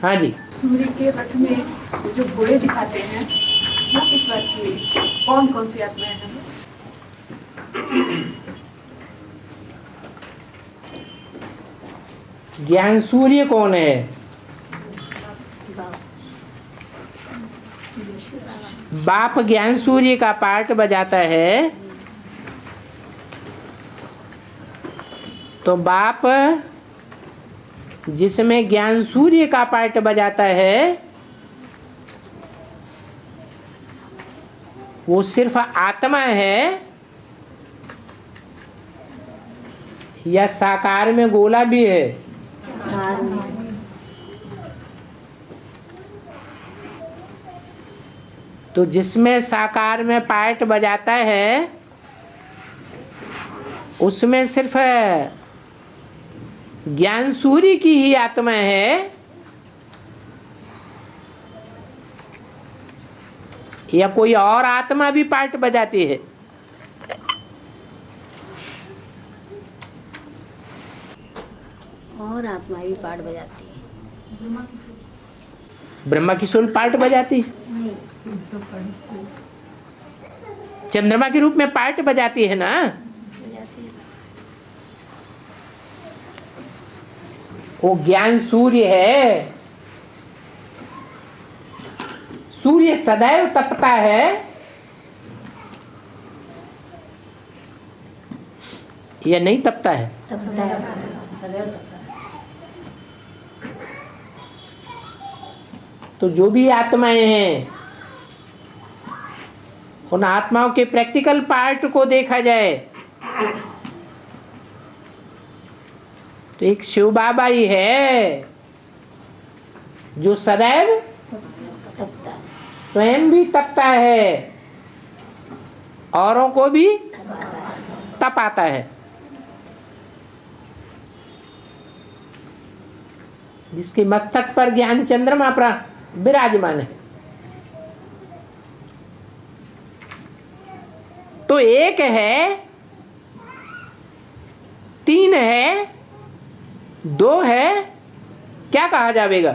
हाँ जी। सूर्य के रथ में जो घोड़े दिखाते हैं वो किस बात की, कौन कौन सी आत्माएं हैं? ज्ञान सूर्य कौन है? बाप ज्ञान सूर्य का पार्ट बजाता है, तो बाप जिसमें ज्ञान सूर्य का पार्ट बजाता है वो सिर्फ आत्मा है या साकार में गोला भी है? तो जिसमें साकार में पार्ट बजाता है उसमें सिर्फ ज्ञान सूर्य की ही आत्मा है या कोई और आत्मा भी पार्ट बजाती है? और आत्मा भी पार्ट बजाती है। ब्रह्मा की सोल पार्ट बजाती है, चंद्रमा के रूप में पार्ट बजाती है ना। वो ज्ञान सूर्य है। सूर्य सदैव तपता है या नहीं तपता है? तो जो भी आत्माएं हैं उन आत्माओं के प्रैक्टिकल पार्ट को देखा जाए तो एक शिव बाबा ही है जो सदैव स्वयं भी तपता है, औरों को भी तपाता है, जिसके मस्तक पर ज्ञान चंद्रमा विराजमान है। तो एक है, तीन है, दो है, क्या कहा जाएगा?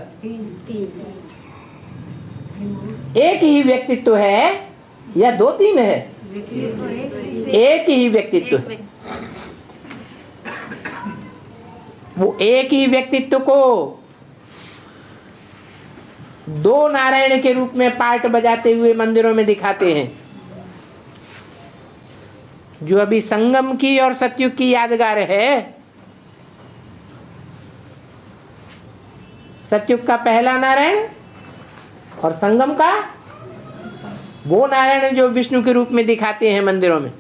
एक ही व्यक्तित्व है या दो तीन है? एक ही व्यक्तित्व है। वो एक ही व्यक्तित्व को दो नारायण के रूप में पार्ट बजाते हुए मंदिरों में दिखाते हैं, जो अभी संगम की और सतयुग की यादगार है। सतयुग का पहला नारायण और संगम का वो नारायण जो विष्णु के रूप में दिखाते हैं मंदिरों में,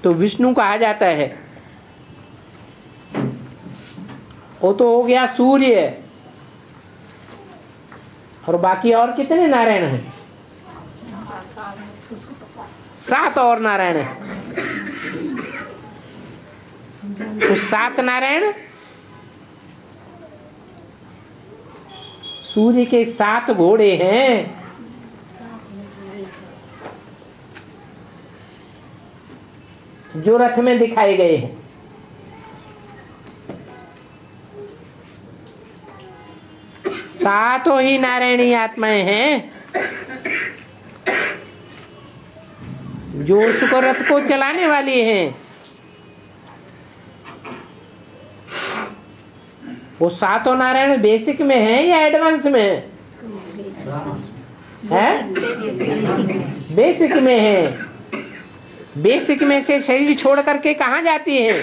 तो विष्णु कहा जाता है। वो तो हो गया सूर्य, और बाकी और कितने नारायण हैं? 7 और नारायण हैं। तो 7 नारायण सूर्य के 7 घोड़े हैं। जो रथ में दिखाए गए हैं। सातों ही नारायणी आत्माएं हैं जो उसको रथ को चलाने वाली हैं। वो सातों नारायण बेसिक में है या एडवांस में है? बेसिक में है। बेसिक में से शरीर छोड़ करके कहाँ जाती है?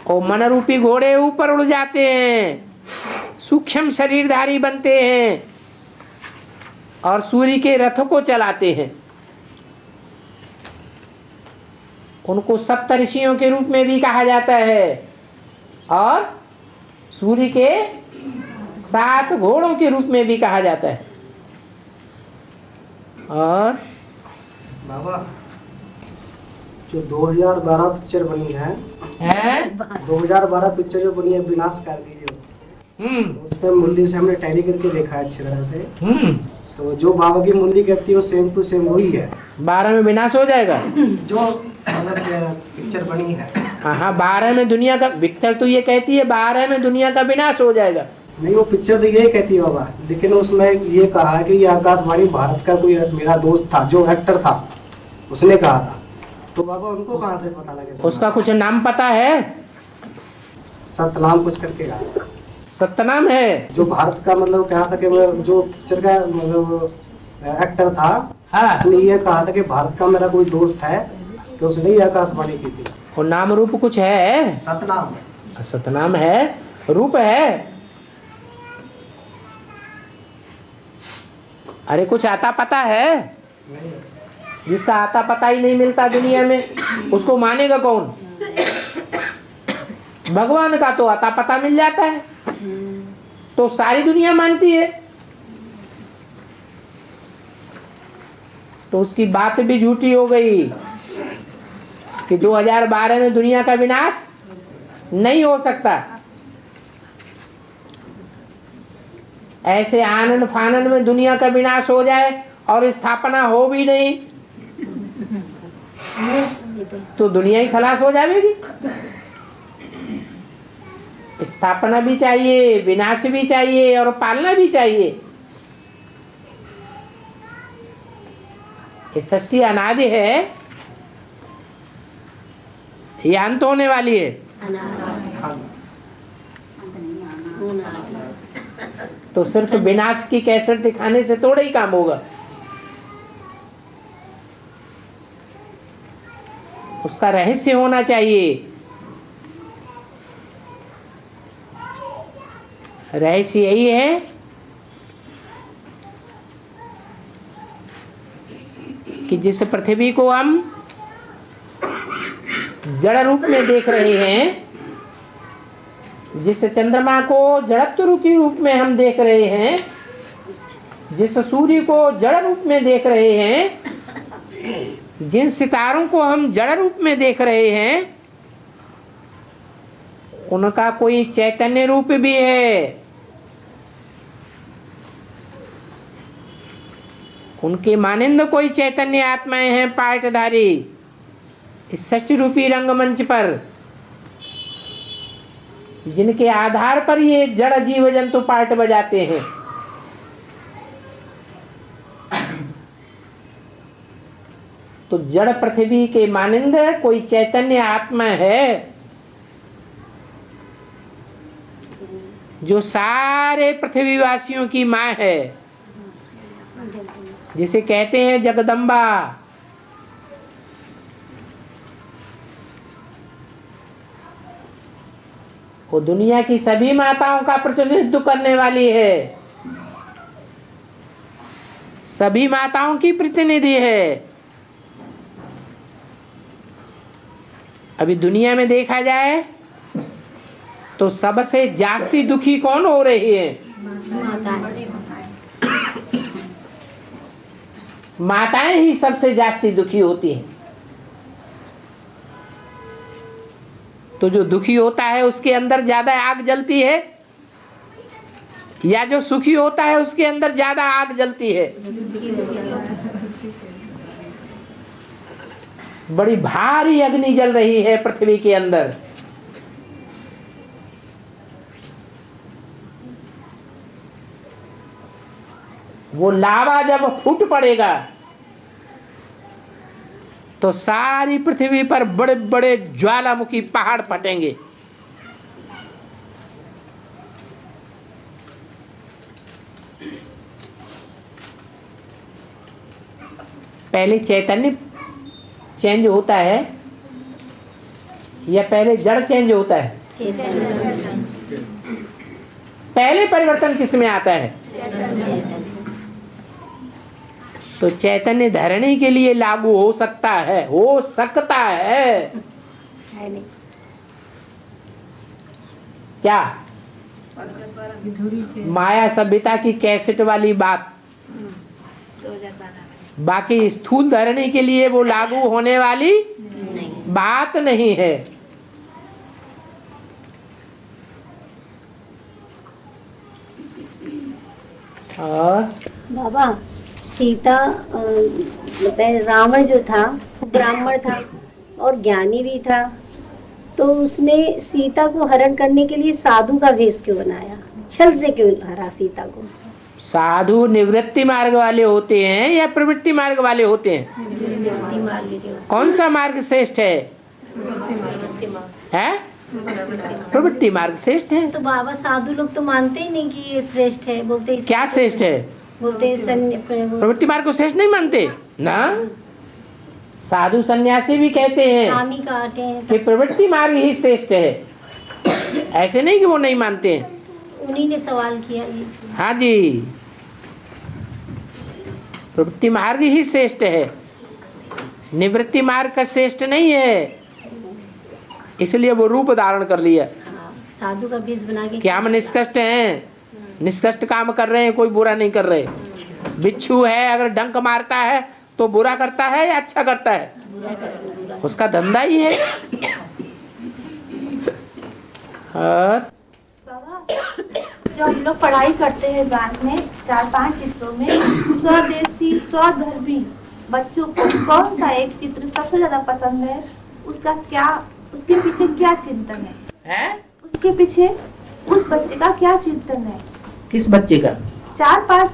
और मन रूपी घोड़े ऊपर उड़ जाते हैं, सूक्ष्म शरीरधारी बनते हैं और सूर्य के रथ को चलाते हैं। उनको सप्तऋषियों के रूप में भी कहा जाता है और सूर्य के 7 घोड़ों के रूप में भी कहा जाता है। और बाबा जो 2012 पिक्चर बनी है 2012 पिक्चर जो बनी है विनाशकारी जो, तो उसमें मुरली से हमने टैली करके देखा है अच्छी तरह से। तो जो बाबा की मुरली कहती है वो सेम टू सेम वही है। 12 में विनाश हो जाएगा। जो पिक्चर बनी है। हाँ, 12 में दुनिया का, पिक्चर तो ये कहती है 12 में दुनिया का विनाश हो जाएगा। नहीं, वो पिक्चर तो यही कहती है बाबा, लेकिन उसमें ये कहा कि ये आकाशवाणी भारत का कोई मेरा दोस्त था जो एक्टर था, उसने कहा था। तो बाबा उनको कहाँ से पता लगे? उसका कुछ नाम पता है? सतनाम कुछ करके कहा। सतनाम है जो भारत का मतलब कहा था कि जो पिक्चर का मतलब एक्टर था, हाँ। उसने ये कहा था कि भारत का मेरा कोई दोस्त है, कि उसने ये आकाशवाणी की थी। और नाम रूप कुछ है? सतनाम। सतनाम है, रूप है। अरे कुछ आता पता है? नहीं। जिसका आता पता ही नहीं मिलता दुनिया में, उसको मानेगा कौन? भगवान का तो आता पता मिल जाता है, तो सारी दुनिया मानती है, तो उसकी बात भी झूठी हो गई कि 2012 में दुनिया का विनाश नहीं हो सकता। ऐसे आनन फानन में दुनिया का विनाश हो जाए और स्थापना हो भी नहीं तो दुनिया ही खलास हो जाएगी। स्थापना भी चाहिए, विनाश भी चाहिए और पालना भी चाहिए। ये सृष्टि अनादि है, ये अंत होने वाली है। तो सिर्फ विनाश की कैसेट दिखाने से थोड़ा ही काम होगा, उसका रहस्य होना चाहिए। रहस्य यही है कि जिस पृथ्वी को हम जड़ रूप में देख रहे हैं, जिस चंद्रमा को जड़त्व के रूप में हम देख रहे हैं, जिस सूर्य को जड़ रूप में देख रहे हैं, जिन सितारों को हम जड़ रूप में देख रहे हैं, उनका कोई चैतन्य रूप भी है। उनके मानिंद कोई चैतन्य आत्माएं हैं पार्टधारी इस सृष्टि रूपी रंगमंच पर, जिनके आधार पर ये जड़ जीव जंतु पार्ट बजाते हैं। तो जड़ पृथ्वी के मानिंद कोई चैतन्य आत्मा है जो सारे पृथ्वीवासियों की माँ है, जिसे कहते हैं जगदम्बा। वो दुनिया की सभी माताओं का प्रतिनिधित्व करने वाली है, सभी माताओं की प्रतिनिधि है। अभी दुनिया में देखा जाए तो सबसे जास्ती दुखी कौन हो रही है? माताएं ही सबसे जास्ती दुखी होती हैं। तो जो दुखी होता है उसके अंदर ज्यादा आग जलती है, या जो सुखी होता है उसके अंदर ज्यादा आग जलती है? बड़ी भारी अग्नि जल रही है पृथ्वी के अंदर। वो लावा जब फूट पड़ेगा तो सारी पृथ्वी पर बड़े बड़े ज्वालामुखी पहाड़ फटेंगे। पहले चैतन्य चेंज होता है या पहले जड़ चेंज होता है? पहले परिवर्तन किसमें आता है? तो चैतन्य धरने के लिए लागू हो सकता है, हो सकता है क्या? माया सभ्यता की कैसेट वाली बात। बाकी स्थूल धरने के लिए वो लागू होने वाली बात नहीं है। और बाबा सीता बताए, रावण जो था वो ब्राह्मण था, और ज्ञानी भी था, तो उसने सीता को हरण करने के लिए साधु का वेश क्यों बनाया? छल से क्यों हरा सीता को उसने? साधु निवृत्ति मार्ग वाले होते हैं या प्रवृत्ति मार्ग वाले होते हैं? निवृत्ति मार्ग के। कौन सा मार्ग श्रेष्ठ है? है प्रवृत्ति मार्ग श्रेष्ठ है। तो बाबा साधु लोग तो मानते ही नहीं कि ये श्रेष्ठ है, बोलते हैं क्या श्रेष्ठ है? बोलते हैं प्रवृत्ति मार्ग को श्रेष्ठ नहीं मानते ना। साधु सन्यासी भी कहते हैं हामी काटे हैं कि सब। प्रवृत्ति मार्ग ही श्रेष्ठ है। ऐसे नहीं कि वो नहीं मानते हैं। उन्हीं ने सवाल किया ये। हाँ जी, प्रवृत्ति मार्ग ही श्रेष्ठ है, निवृत्ति मार्ग का श्रेष्ठ नहीं है। इसलिए वो रूप धारण कर लिया। साधु का वेश बना के। क्या हम निष्कष्ट हैं? निष्कष्ट काम कर रहे हैं, कोई बुरा नहीं कर रहे। बिच्छू है, अगर डंक मारता है तो बुरा करता है या अच्छा करता है? उसका धंधा ही है। और बाबा, जो हम लोग पढ़ाई करते हैं क्लास में 4-5 चित्रों में स्वदेशी स्वधर्मी बच्चों को कौन सा एक चित्र सबसे ज्यादा पसंद है? उसका क्या, उसके पीछे क्या चिंतन है? उसके पीछे उस बच्चे का क्या चिंतन है? किस बच्चे का? 4-5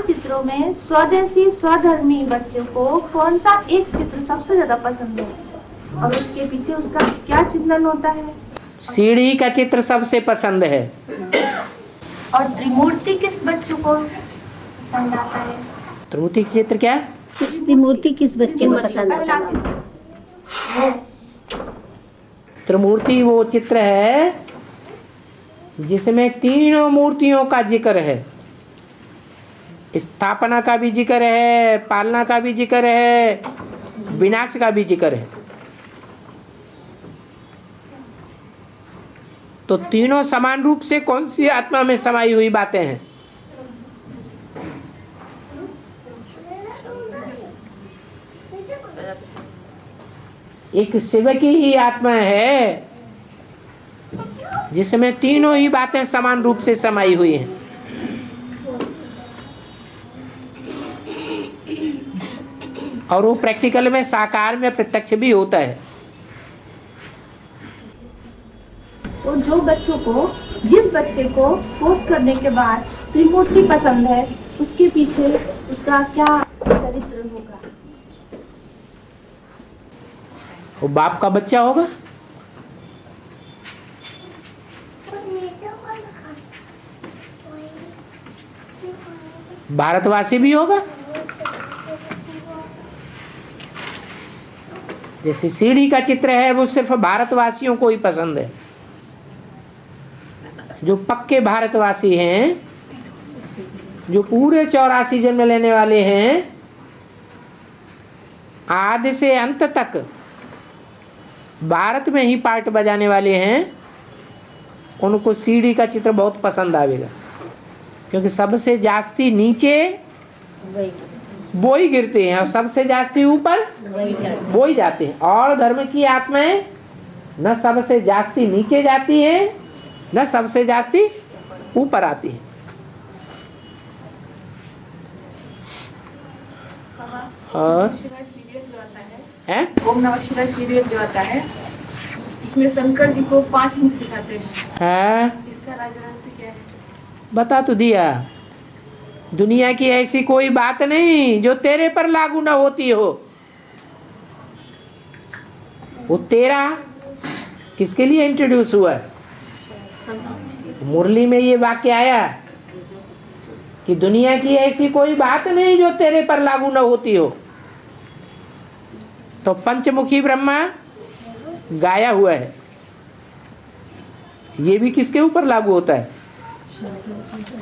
चित्रों में स्वदेशी स्वधर्मी बच्चों को कौन सा एक चित्र सबसे ज्यादा पसंद है और उसके पीछे उसका क्या चिंतन होता है? सीढ़ी का चित्र सबसे पसंद है। और त्रिमूर्ति किस बच्चों को पसंद आता है? त्रिमूर्ति का चित्र क्या? त्रिमूर्ति किस बच्चे को पसंद आता है? त्रिमूर्ति वो चित्र है जिसमें तीनों मूर्तियों का जिक्र है। स्थापना का भी जिक्र है, पालना का भी जिक्र है, विनाश का भी जिक्र है। तो तीनों समान रूप से कौन सी आत्मा में समाई हुई बातें हैं? एक शिव की ही आत्मा है जिसमें तीनों ही बातें समान रूप से समाई हुई हैं। और वो प्रैक्टिकल में साकार में प्रत्यक्ष भी होता है। तो जिस बच्चे को कोर्स करने के बाद त्रिमूर्ति पसंद है, उसके पीछे उसका क्या चरित्र होगा? वो बाप का बच्चा होगा। भारतवासी भी होगा। जैसे सीढ़ी का चित्र है वो सिर्फ भारतवासियों को ही पसंद है। जो पक्के भारतवासी हैं, जो पूरे 84 जन्म लेने वाले हैं, आदि से अंत तक भारत में ही पार्ट बजाने वाले हैं, उनको सीढ़ी का चित्र बहुत पसंद आएगा। क्योंकि सबसे जास्ती नीचे वो ही गिरते हैं और सबसे जास्ती ऊपर वो ही जाते हैं। और धर्म की आत्माएं न सबसे जास्ती नीचे जाती है न सबसे जास्ती ऊपर आती है। और सीरियल जो आता है ओम नमः शिवाय सीरियल जो आता है, इसमें शंकर जी को 5 मुख सिखाते हैं। इसका राज रहस्य क्या है? बता तो दिया। दुनिया की ऐसी कोई बात नहीं जो तेरे पर लागू ना होती हो। वो तेरा किसके लिए इंट्रोड्यूस हुआ है? मुरली में ये वाक्य आया कि दुनिया की ऐसी कोई बात नहीं जो तेरे पर लागू ना होती हो। तो पंचमुखी ब्रह्मा गाया हुआ है, ये भी किसके ऊपर लागू होता है?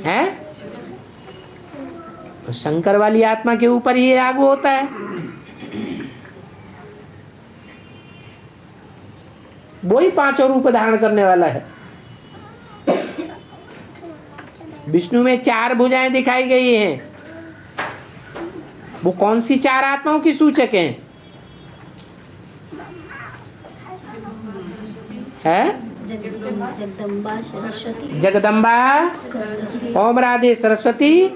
हैं? तो शंकर वाली आत्मा के ऊपर ही लागू होता है। वही 5 रूप धारण करने वाला है। विष्णु में 4 भुजाएं दिखाई गई हैं। वो कौन सी 4 आत्माओं की सूचक हैं? है जगदम्बा सरस्वती, जगदम्बा, ओम राधे सरस्वती,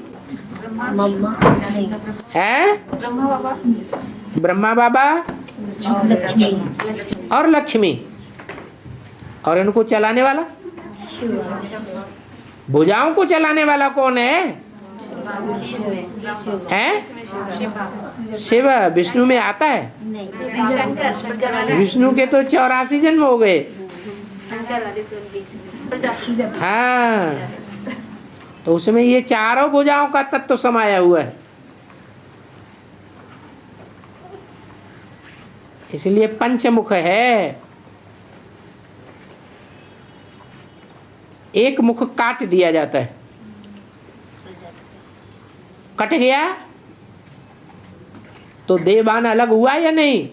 मम्मा है ब्रह्मा बाबा, और लक्ष्मी। और इनको चलाने वाला, भुजाओं को चलाने वाला कौन है? शिव। विष्णु में आता है? विष्णु के तो 84 जन्म हो गए। हाँ, तो उसमें ये चारों भुजाओं का तत्व समाया हुआ है। इसलिए पंचमुख है। एक मुख काट दिया जाता है, कट गया तो देवान अलग हुआ या नहीं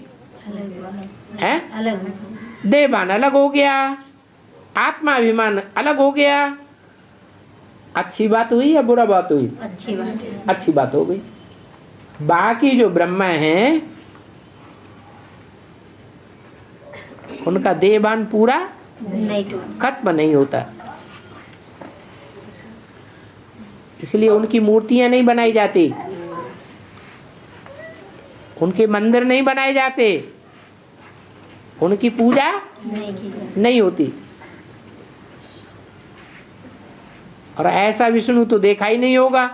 है? देवान अलग हो गया, आत्माभिमान अलग हो गया। अच्छी बात हुई या बुरा बात हुई? अच्छी बात हो गई। बाकी जो ब्रह्मा हैं उनका देवान पूरा खत्म नहीं होता, इसलिए उनकी मूर्तियां नहीं बनाई जाती, उनके मंदिर नहीं बनाए जाते, उनकी पूजा नहीं होती। और ऐसा विष्णु तो देखा ही नहीं होगा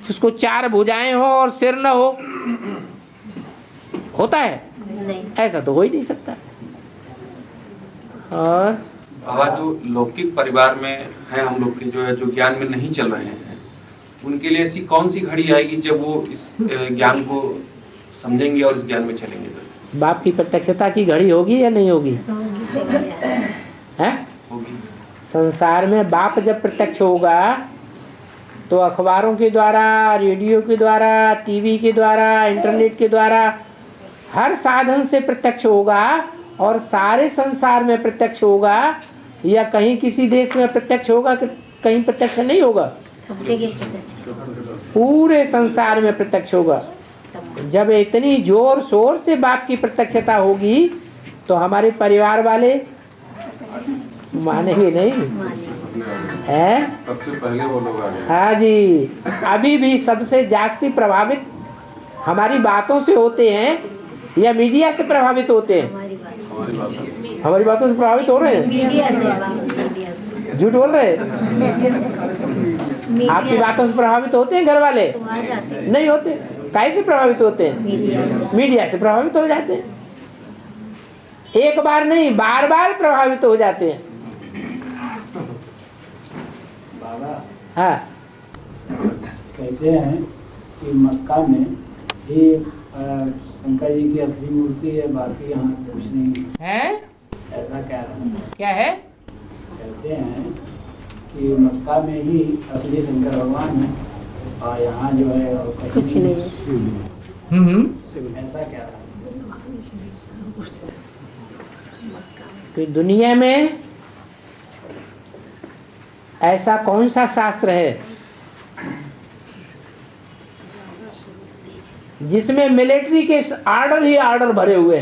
जिसको 4 भुजाएं हो और सिर न हो। होता है? ऐसा तो हो ही नहीं सकता। और बाबा जो लौकिक परिवार में है हम लोग के, जो है जो ज्ञान में नहीं चल रहे हैं, उनके लिए ऐसी कौन सी घड़ी आएगी जब वो इस ज्ञान को समझेंगे और इस ज्ञान में चलेंगे? बाप की प्रत्यक्षता की घड़ी होगी या नहीं होगी? है? होगी। संसार में बाप जब प्रत्यक्ष होगा तो अखबारों के द्वारा, रेडियो के द्वारा, टीवी के द्वारा, इंटरनेट के द्वारा, हर साधन से प्रत्यक्ष होगा। और सारे संसार में प्रत्यक्ष होगा या कहीं किसी देश में प्रत्यक्ष होगा, कहीं प्रत्यक्ष नहीं होगा? पूरे संसार में प्रत्यक्ष होगा। जब इतनी जोर शोर से बाप की प्रत्यक्षता होगी तो हमारे परिवार वाले मानेंगे नहीं है? सबसे पहले वो लोग आगे। हाँ जी। अभी भी सबसे जास्ती प्रभावित हमारी बातों से होते हैं या मीडिया से प्रभावित होते हैं? हमारी बातों से प्रभावित हो रहे हैं। मीडिया से। झूठ बोल रहे हैं? आपकी बातों से प्रभावित होते हैं घर वाले? नहीं होते। कैसे से प्रभावित होते हैं? मीडिया से प्रभावित हो जाते हैं। एक बार नहीं, बार बार प्रभावित हो जाते हैं। हाँ, कहते हैं कि मक्का में ही शंकर जी की असली मूर्ति है, बाकी यहाँ कुछ नहीं है। ऐसा कह रहे हैं। क्या है? कहते हैं कि मक्का में ही असली शंकर भगवान है और यहाँ जो है कुछ नहीं। ऐसा कह रहा है। कि दुनिया में ऐसा कौन सा शास्त्र है जिसमें मिलिट्री के आर्डर ही आर्डर भरे हुए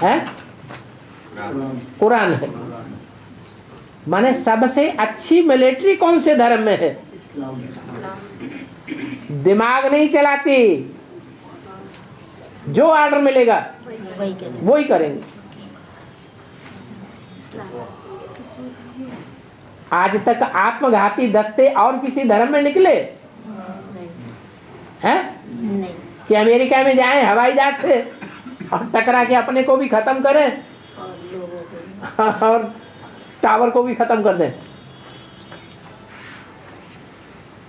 हैं? कुरान है। माने सबसे अच्छी मिलिट्री कौन से धर्म में है? दिमाग नहीं चलाती, जो आर्डर मिलेगा वही करेंगे। आज तक आत्मघाती दस्ते और किसी धर्म में निकले हैं? कि अमेरिका में जाएं हवाई जहाज से और टकरा के अपने को भी खत्म करें और टावर को भी खत्म कर दें।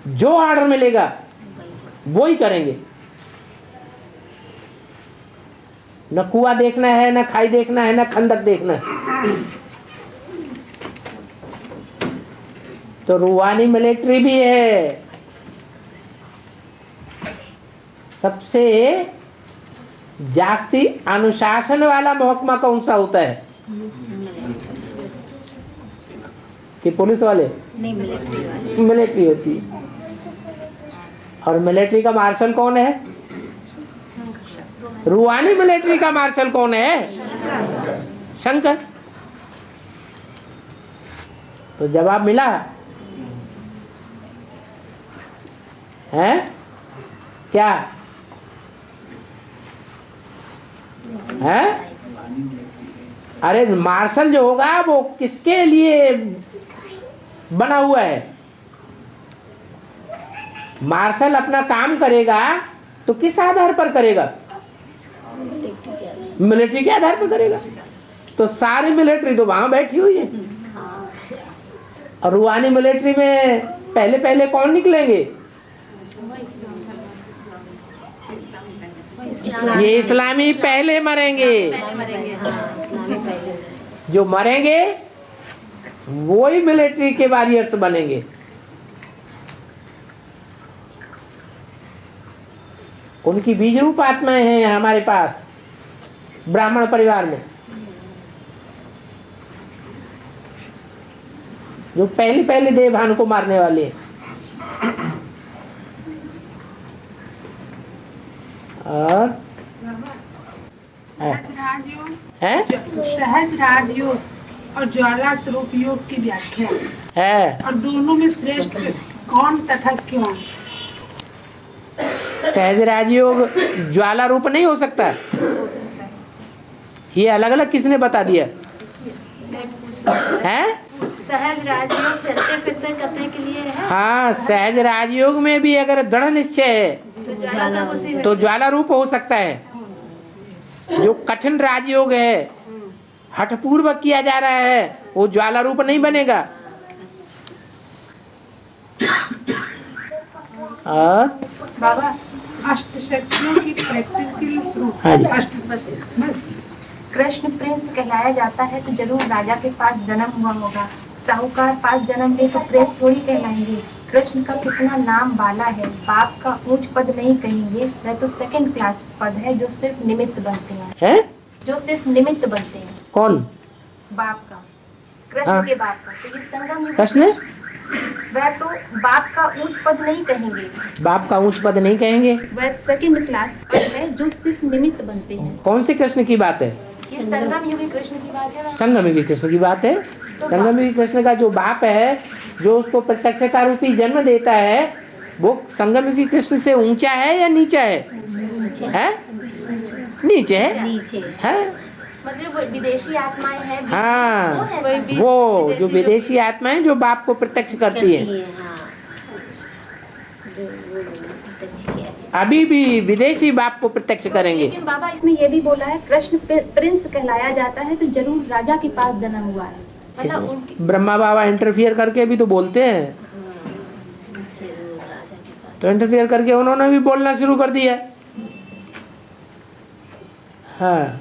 जो आर्डर मिलेगा वो ही करेंगे। न कुआं देखना है, न खाई देखना है, न खंदक देखना है। तो रूहानी मिलिट्री भी है। सबसे जास्ती अनुशासन वाला महकमा कौन सा होता है? कि पुलिस वाले? नहीं, मिलिट्री वाले। मिलिट्री होती है। और मिलिट्री का मार्शल कौन है? रूहानी मिलिट्री का मार्शल कौन है? शंकर। तो जवाब मिला है? क्या है? अरे मार्शल जो होगा वो किसके लिए बना हुआ है? मार्शल अपना काम करेगा तो किस आधार पर करेगा? मिलिट्री के आधार पर करेगा। तो सारी मिलिट्री तो वहां बैठी हुई है, और रूहानी मिलिट्री में पहले पहले कौन निकलेंगे? ये इस्लामी पहले मरेंगे। जो मरेंगे वो ही मिलिट्री के वॉरियर्स बनेंगे। उनकी बीज रूप आत्माएं हैं हमारे पास ब्राह्मण परिवार में, जो पहले पहले देवभान को मारने वाले हैं। और सहज राजयोग और ज्वाला स्वरूप योग की व्याख्या है, और दोनों में श्रेष्ठ कौन तथा क्यों? सहज राजयोग ज्वाला रूप नहीं हो सकता। ये अलग अलग किसने बता दिया है? सहज राजयोग चलते फिरते करने के लिए है। हाँ, सहज राजयोग में भी अगर दृढ़ निश्चय है तो ज्वाला रूप हो सकता है। जो कठिन राजयोग है, हठपूर्वक किया जा रहा है, वो ज्वाला रूप नहीं बनेगा। और बाबा अष्ट शक्तियों की प्रैक्टिकल स्वरूप हाँ जी। कृष्ण प्रिंस कहलाया जाता है तो जरूर राजा के पास जन्म हुआ होगा। साहूकार पास जन्म ले तो प्रिंस थोड़ी कहलाएंगे। कृष्ण का कितना नाम बाला है। बाप का ऊंच पद नहीं कहेंगे, वह तो सेकंड क्लास पद है जो सिर्फ निमित्त बनते हैं। है? जो सिर्फ निमित्त बनते हैं। कौन? बाप का, कृष्ण हाँ। के बाप का। तो ये संगम युग कृष्ण वह तो बाप का ऊंच पद नहीं कहेंगे। बाप का ऊंच पद नहीं कहेंगे। वह सेकंड क्लास पद है जो सिर्फ निमित्त बनते हैं। कौन से कृष्ण की बात है? ये संगम युगी कृष्ण की बात है। संगम युगी कृष्ण की बात है। संगम युगी कृष्ण का जो बाप है, जो उसको प्रत्यक्षता रूपी जन्म देता है, वो संगम युगी कृष्ण से ऊंचा है या नीचा है? है? नीचे है। नीचे मतलब वो विदेशी आत्माएं हैं। हाँ, है वो जो विदेशी आत्माएं जो बाप को प्रत्यक्ष करती है, अभी भी विदेशी बाप को प्रत्यक्ष करेंगे। लेकिन बाबा इसमें ये भी बोला है कृष्ण प्रिंस कहलाया जाता है तो जरूर राजा के पास जन्म हुआ है। मतलब उनकी ब्रह्मा बाबा इंटरफियर करके भी तो बोलते हैं, तो इंटरफियर करके उन्होंने भी बोलना शुरू कर दिया। हाँ,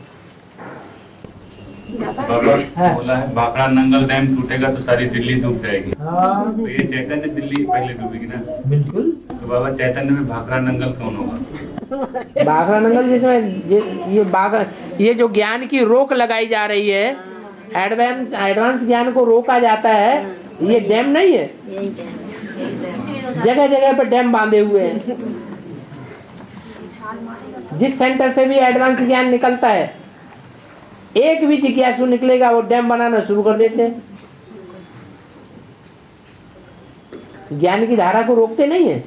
बाबा बोला है भाखड़ा नंगल डैम टूटेगा तो सारी दिल्ली डूब जाएगी। तो ये चैतन्य दिल्ली पहले डूबेगी ना? बिल्कुल। तो बाबा चैतन्य में भाखड़ा नंगल कौन होगा? भाखड़ा नंगल जिसमें ये जो ज्ञान की रोक लगाई जा रही है, एडवांस ज्ञान को रोका जाता है, ये डैम नहीं है। जगह जगह पर डैम बांधे हुए हैं। जिस सेंटर से भी एडवांस ज्ञान निकलता है, एक भी जिज्ञासु निकलेगा वो डैम बनाना शुरू कर देते हैं। ज्ञान की धारा को रोकते नहीं है,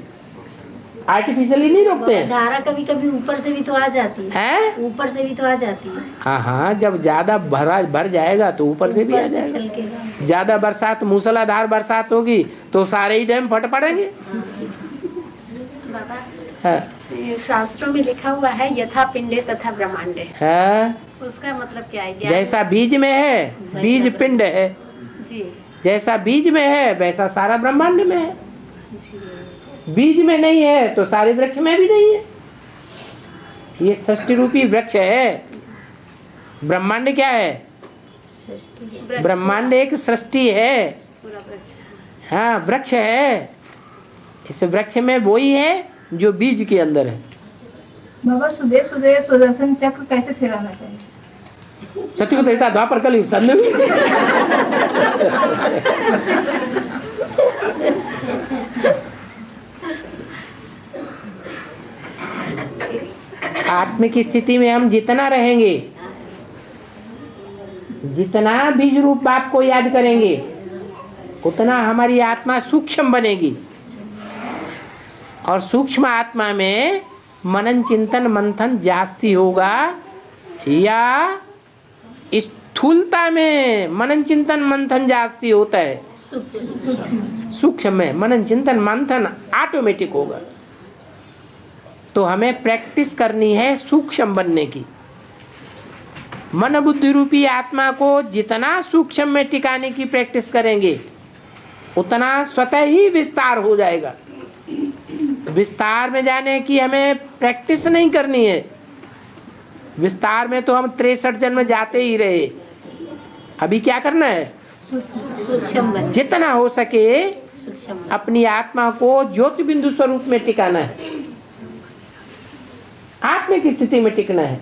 आर्टिफिशियली नहीं रोकते हैं। धारा कभी कभी ऊपर से भी तो आ जाती है। ऊपर से भी तो आ जाती है। हाँ हाँ, जब ज्यादा भर जाएगा तो ऊपर से भी आ जाएगा। ज्यादा बरसात, मूसलाधार बरसात होगी तो सारे ही डैम फट पड़ेंगे। हाँ। शास्त्रों में लिखा हुआ है यथा पिंडे तथा ब्रह्मांडे। है? उसका मतलब क्या है? जैसा बीज में है, बीज पिंड है जी। जैसा बीज में है वैसा सारा ब्रह्मांड में है। जी। बीज में नहीं है तो सारे वृक्ष में भी नहीं है। ये षष्टि रूपी वृक्ष है। ब्रह्मांड क्या है? ब्रह्मांड एक सृष्टि है। हाँ, वृक्ष है। इस वृक्ष में वही है जो बीज के अंदर है। बाबा सुबह सुबह सुदर्शन चक्र कैसे फिराना चाहिए? सत्य को त्रेता द्वापर कलयुग संगम। आत्मिक स्थिति में हम जितना रहेंगे, जितना बीज रूप बाप को याद करेंगे, उतना हमारी आत्मा सूक्ष्म बनेगी। और सूक्ष्म आत्मा में मनन चिंतन मंथन जास्ती होगा या स्थूलता में मनन चिंतन मंथन जास्ती होता है? सूक्ष्म में मनन चिंतन मंथन ऑटोमेटिक होगा। तो हमें प्रैक्टिस करनी है सूक्ष्म बनने की। मन बुद्धि रूपी आत्मा को जितना सूक्ष्म में टिकाने की प्रैक्टिस करेंगे उतना स्वतः ही विस्तार हो जाएगा। विस्तार में जाने की हमें प्रैक्टिस नहीं करनी है। विस्तार में तो हम 63 जन्म जाते ही रहे। अभी क्या करना है? सूक्ष्म जितना हो सके अपनी आत्मा को ज्योति बिंदु स्वरूप में टिकाना है। आत्मा की स्थिति में टिकना है।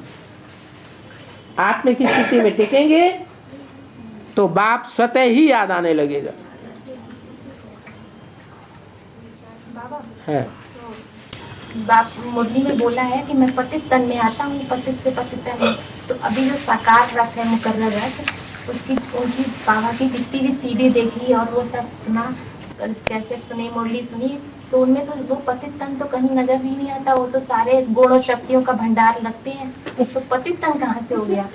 आत्मा की स्थिति में टिकेंगे तो बाप स्वतः ही याद आने लगेगा। है बाप मुरली में बोला है कि मैं पतित तन में आता हूँ, पतित से पतित तन में। तो अभी जो साकार रथ है, मुकर्रर रथ, उसकी उनकी बाबा की जितनी भी सीडी देखी और वो सब सुना, कैसेट सुनी, मुरली सुनी, तो उनमें तो वो पतित तन तो कहीं नजर ही नहीं आता। वो तो सारे गुण और शक्तियों का भंडार लगते हैं। तो पतित तन कहाँ से हो गया?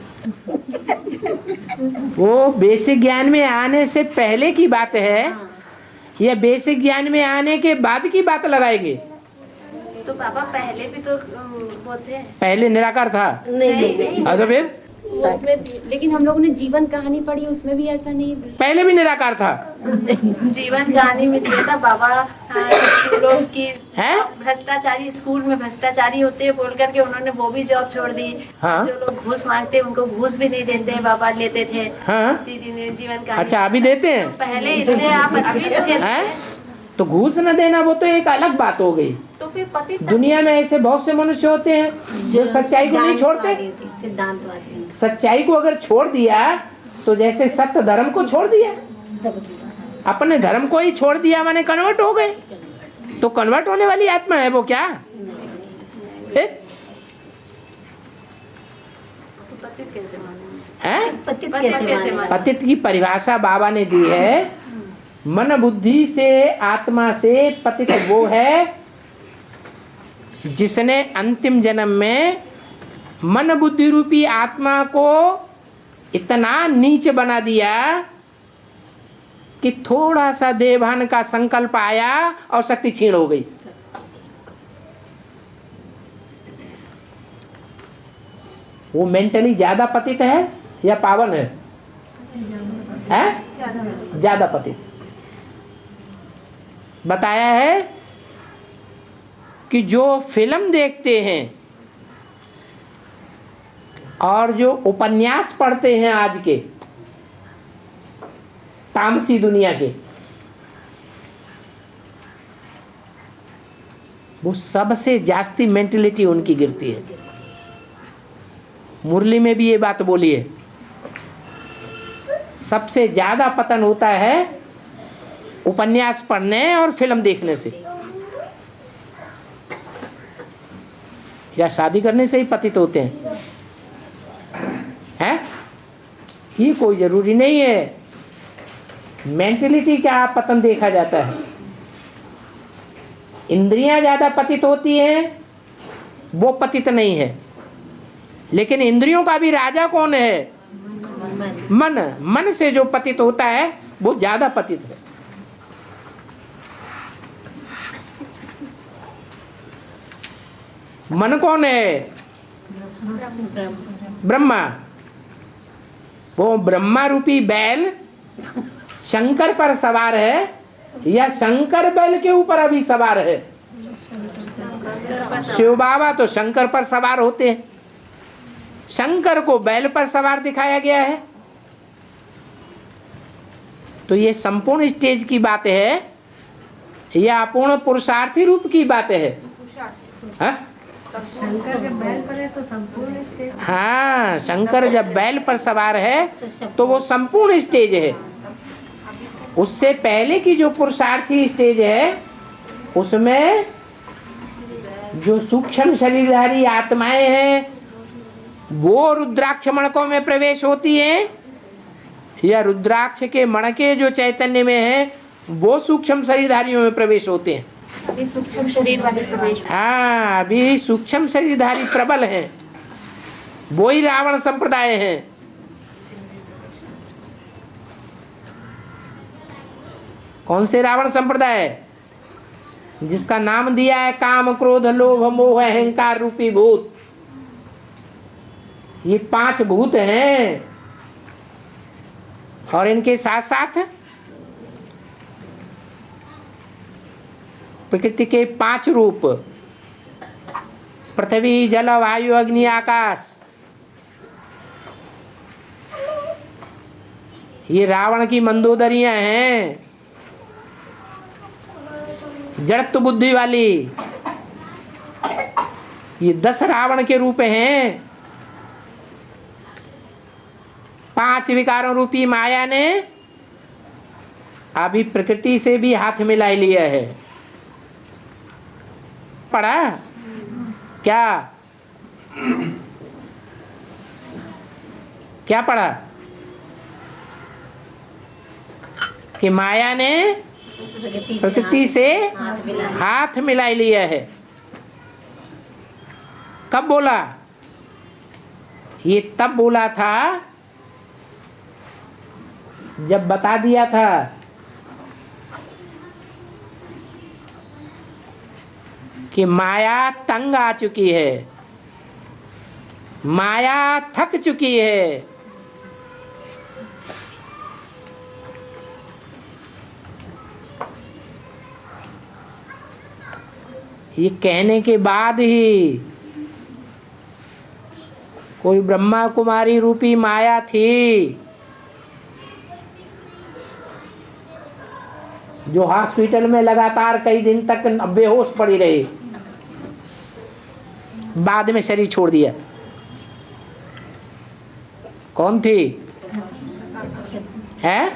वो बेसिक ज्ञान में आने से पहले की बात है या बेसिक ज्ञान में आने के बाद की बात लगाएंगे? तो बाबा पहले भी तो वो थे। पहले निराकार था। नहीं। तो फिर उसमें लेकिन हम लोगों ने जीवन कहानी पढ़ी, उसमें भी ऐसा नहीं। पहले भी निराकार था। जीवन कहानी में दिया था बाबा स्कूलों की है? भ्रष्टाचारी, स्कूल में भ्रष्टाचारी होते हैं बोल करके उन्होंने वो भी जॉब छोड़ दी। हाँ? जो लोग घूस मांगते उनको घूस भी नहीं देते, बाबा लेते थे। हाँ? दीदी ने जीवन कहानी। अच्छा अभी देते हैं? पहले इतने आप अच्छे हैं? तो घूस न देना वो तो एक अलग बात हो गई। तो फिर पति दुनिया में ऐसे बहुत से मनुष्य होते हैं जो सच्चाई को नहीं छोड़ते। सिद्धांतवादी सच्चाई को अगर छोड़ दिया तो जैसे सत्य धर्म को छोड़ दिया, अपने धर्म को ही छोड़ दिया माने कन्वर्ट हो गए। तो कन्वर्ट होने वाली आत्मा है वो क्या? पतित कैसे माने? पतित की परिभाषा बाबा ने दी है, मन बुद्धि से आत्मा से पतित वो है जिसने अंतिम जन्म में मन बुद्धि रूपी आत्मा को इतना नीच बना दिया कि थोड़ा सा देवभान का संकल्प आया और शक्ति छीण हो गई। वो मेंटली ज्यादा पतित है या पावन है? ज्यादा पतित। बताया है कि जो फिल्म देखते हैं और जो उपन्यास पढ़ते हैं आज के तामसी दुनिया के, वो सबसे जास्ती मेंटलिटी उनकी गिरती है। मुरली में भी ये बात बोली है, सबसे ज्यादा पतन होता है उपन्यास पढ़ने और फिल्म देखने से, या शादी करने से ही पतित होते हैं। ये कोई जरूरी नहीं है। मेंटलिटी का पतन देखा जाता है। इंद्रियां ज्यादा पतित होती हैं, वो पतित नहीं है। लेकिन इंद्रियों का भी राजा कौन है? मन। मन से जो पतित होता है वो ज्यादा पतित है। मन कौन है? ब्रह्मा। वो ब्रह्मा रूपी बैल शंकर पर सवार है या शंकर बैल के ऊपर अभी सवार है? शिव बाबा तो शंकर पर सवार होते हैं। शंकर को बैल पर सवार दिखाया गया है। तो ये संपूर्ण स्टेज की बात है या अपूर्ण पुरुषार्थी रूप की बात है? हाँ, शंकर जब बैल पर सवार है तो वो संपूर्ण स्टेज है। उससे पहले की जो पुरुषार्थी स्टेज है उसमें जो सूक्ष्म शरीरधारी आत्माएं हैं वो रुद्राक्ष मणकों में प्रवेश होती हैं, या रुद्राक्ष के मणके जो चैतन्य में है वो सूक्ष्म शरीरधारियों में प्रवेश होते हैं। अभी सूक्ष्म शरीर वाले प्रवेश। हाँ, अभी सूक्ष्म शरीरधारी प्रबल हैं, वो ही रावण संप्रदाय हैं। कौन से रावण संप्रदाय? जिसका नाम दिया है काम क्रोध लोभ मोह अहंकार रूपी भूत। ये 5 भूत हैं और इनके साथ साथ प्रकृति के 5 रूप, पृथ्वी जल वायु अग्नि आकाश। ये रावण की मंदोदरियां हैं, जड़त्व बुद्धि वाली। ये 10 रावण के रूप हैं। 5 विकारों रूपी माया ने अभी प्रकृति से भी हाथ मिला लिया है। पढ़ा क्या? क्या पढ़ा? कि माया ने प्रकृति से हाथ मिला लिया है। कब बोला? ये तब बोला था जब बता दिया था कि माया तंग आ चुकी है, माया थक चुकी है। ये कहने के बाद ही कोई ब्रह्मा कुमारी रूपी माया थी जो हॉस्पिटल में लगातार कई दिन तक बेहोश पड़ी रही, बाद में शरीर छोड़ दिया। कौन थी? है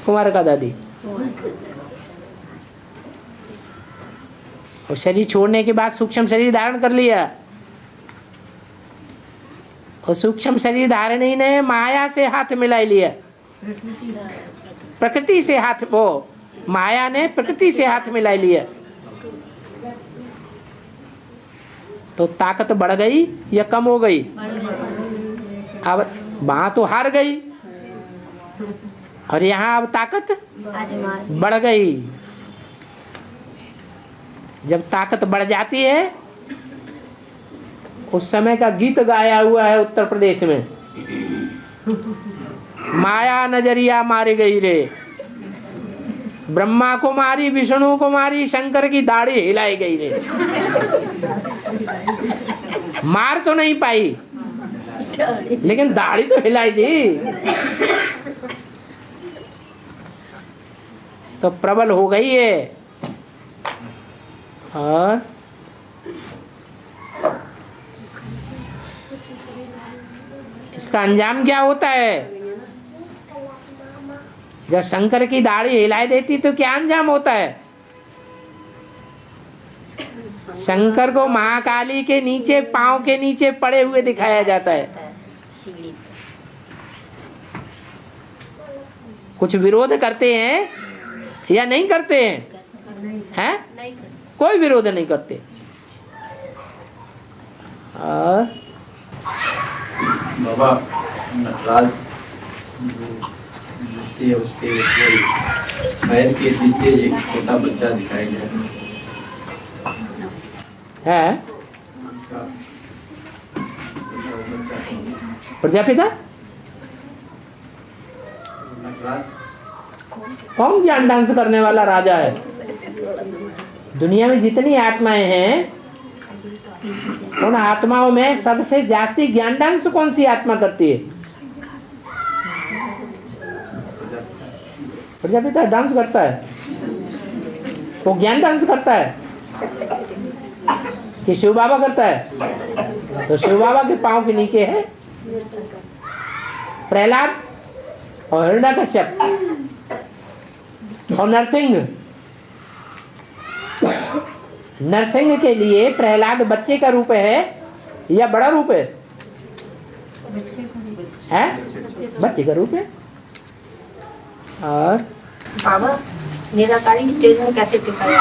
कुमार का दादी। और शरीर छोड़ने के बाद सूक्ष्म शरीर धारण कर लिया। और सूक्ष्म शरीर धारण ही ने माया से हाथ मिला लिया, प्रकृति से हाथ, वो माया ने प्रकृति से हाथ मिला लिया। तो ताकत बढ़ गई या कम हो गई? अब वहां तो हार गई और यहाँ अब ताकत बढ़ गई। जब ताकत बढ़ जाती है, उस समय का गीत गाया हुआ है उत्तर प्रदेश में, माया नजरिया मारी गई रे, ब्रह्मा को मारी, विष्णु को मारी, शंकर की दाढ़ी हिलाई गई रे। मार तो नहीं पाई लेकिन दाढ़ी तो हिलाई दी। तो प्रबल हो गई है। और इसका अंजाम क्या होता है? जब शंकर की दाढ़ी हिलाई देती तो क्या अंजाम होता है? शंकर को महाकाली के नीचे, पांव के नीचे पड़े हुए दिखाया जाता है। कुछ विरोध करते हैं या नहीं करते हैं? हैं? कोई विरोध नहीं करते। और बाबा नटराज मूर्ति है, उसके पैर के नीचे एक छोटा बच्चा दिखाया गया है। प्रजापिता कौन ज्ञान डांस करने वाला राजा है? दुनिया में जितनी आत्माएं हैं, उन आत्माओं में सबसे जास्ती ज्ञान डांस कौन सी आत्मा करती है? प्रजापिता डांस करता है। वो ज्ञान डांस करता है कि शिव बाबा करता है? तो शिव बाबा के पांव के नीचे है प्रहलाद और हिरण्यकश्यप और नरसिंह। नरसिंह के लिए प्रहलाद बच्चे का रूप है या बड़ा रूप है? बच्चे का रूप है। और बाबा निराकारी स्टेज में कैसे टिकाया?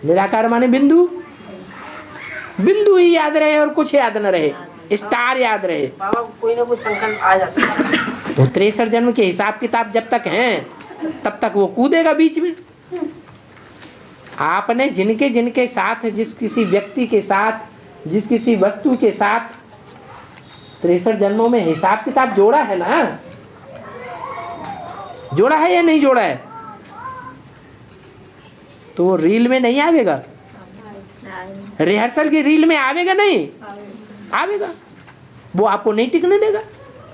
निराकार माने बिंदु, बिंदु ही याद रहे और कुछ याद न रहे, स्टार याद रहे। बाबा कोई ना कोई संकल्प आ जाता है। तो 63 जन्म के हिसाब किताब जब तक हैं तब तक वो कूदेगा बीच में। आपने जिनके जिनके साथ, जिस किसी व्यक्ति के साथ, जिस किसी वस्तु के साथ 63 जन्मों में हिसाब किताब जोड़ा है ना, जोड़ा है या नहीं जोड़ा है, तो वो रील में नहीं आवेगा, रिहर्सल की रील में आवेगा नहीं, आवेगा। वो आपको नहीं टिकने देगा,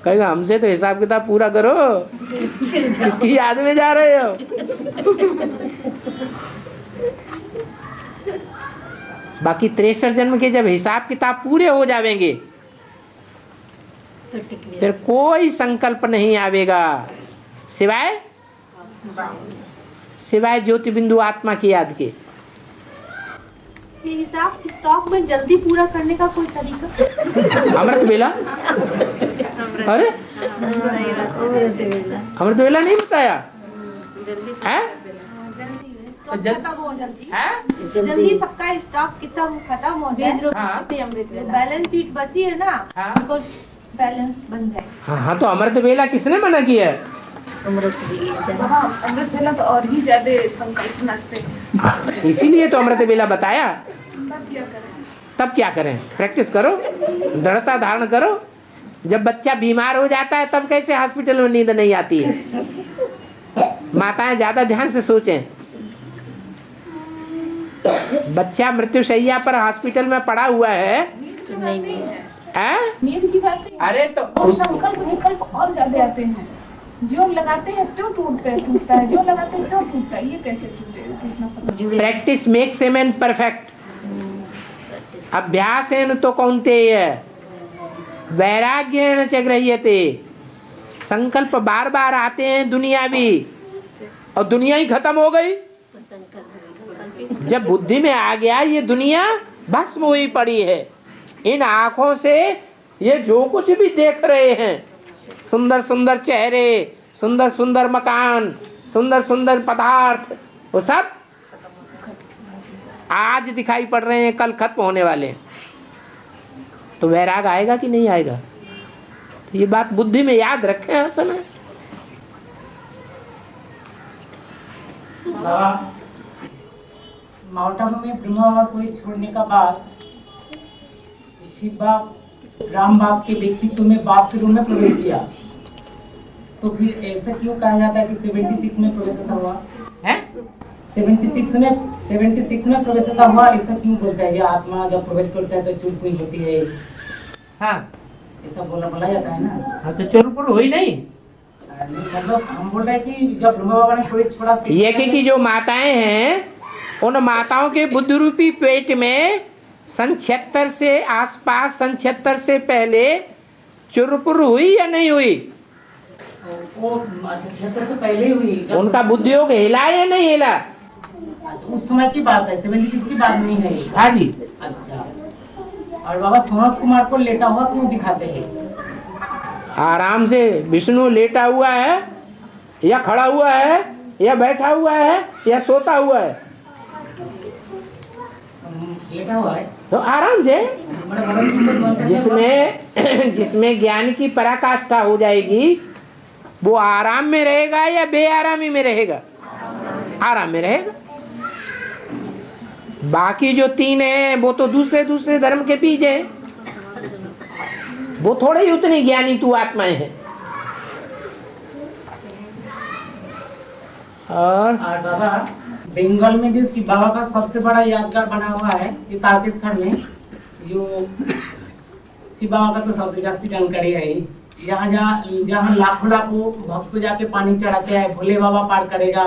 कहेगा हमसे तो हिसाब किताब पूरा करो, किसकी याद में जा रहे हो। बाकी 63 जन्म के जब हिसाब किताब पूरे हो जाएंगे फिर कोई संकल्प नहीं आवेगा सिवाय ज्योति बिंदु आत्मा की याद के। ये हिसाब स्टॉक में जल्दी पूरा करने का कोई तरीका? अमृत वेला, अरे अमृत वेला नहीं बताया है? जल्दी सबका स्टॉक कितना खत्म हो जाए, बैलेंस शीट बची है ना, उनको बैलेंस बन जाए। हाँ, तो अमृत वेला किसने मना किया है? अमृत वेला तो और ही ज्यादा संकल्प नसते हैं, इसीलिए तो अमृत वेला बताया। तब क्या करें? प्रैक्टिस करो, दृढ़ता धारण करो। जब बच्चा बीमार हो जाता है तब कैसे हॉस्पिटल में नींद नहीं आती है? माताएं ज्यादा ध्यान से सोचें। बच्चा मृत्युशैया पर हॉस्पिटल में पड़ा हुआ है, नींद की बात नहीं। अरे तो और संकल्प विकल्प और ज्यादा आते हैं, जो लगाते हैं तो टूटता है, जो लगाते हैं तो टूटता है। ये कैसे टूटना? Practice makes a man perfect. अभ्यासेन तो कौन्तेय वैराग्येण च गृह्यते। संकल्प बार बार आते हैं दुनियावी, और दुनिया ही खत्म हो गई। जब बुद्धि में आ गया ये दुनिया भस्म हुई पड़ी है, इन आंखों से ये जो कुछ भी देख रहे हैं, सुंदर सुंदर चेहरे, सुंदर सुंदर मकान, सुंदर सुंदर पदार्थ, वो सब आज दिखाई पड़ रहे हैं, कल खत्म होने वाले हैं। तो वैराग आएगा कि नहीं आएगा? तो ये बात बुद्धि में याद रखें हर समय। माउंट आबू में ब्रह्मावासुरी छोड़ने का बाद शिव बाप राम बाप के व्यक्तित्व में बाप के रूम में प्रवेश किया, तो फिर ऐसा क्यों कहा जाता है कि 76 में प्रवेश होता हुआ है? 76 में प्रवेश होता हुआ ऐसा क्यों बोलता है कि आत्मा जब प्रवेश करता है तो चुरपुर होती है? हाँ, ऐसा बोला जाता है ना। हाँ, तो चुरपुर हुई नहीं। मतलब हम बोल रहे हैं कि जब ब्रह्मा बाबा ने शरीर छोड़ा, ये कि जो माताएं हैं उन माताओं के बुद्धि रूपी पेट में सन 76 से आसपास, सन 76 से पहले चुरपुर हुई या नहीं हुई? वो 76 से पहले हुई। उनका बुद्धि योग हिला या नहीं हिला? उस समय की बात है, 76 की बात नहीं है। हाँ जी। अच्छा, और बाबा सोनत कुमार को लेटा हुआ क्यों दिखाते हैं? आराम से विष्णु लेटा हुआ है या खड़ा हुआ है या बैठा हुआ है या सोता हुआ है? लेटा हुआ है तो आराम से, जिसमें ज्ञान की पराकाष्ठा हो जाएगी वो आराम में रहेगा या बेआरामी में रहेगा? आराम में रहेगा। बाकी जो 3 है वो तो दूसरे धर्म के बीज है, वो थोड़े ही उतनी ज्ञानी तू आत्माएं हैं। और बाबा बंगाल में जो शिव बाबा का सबसे बड़ा यादगार बना हुआ है ये तारकेश्वर में, जो शिव बाबा का तो सबसे ज्यादा जानकारी है। जहाँ लाखों भक्त जाके पानी चढ़ाते हैं, भोले बाबा पार करेगा,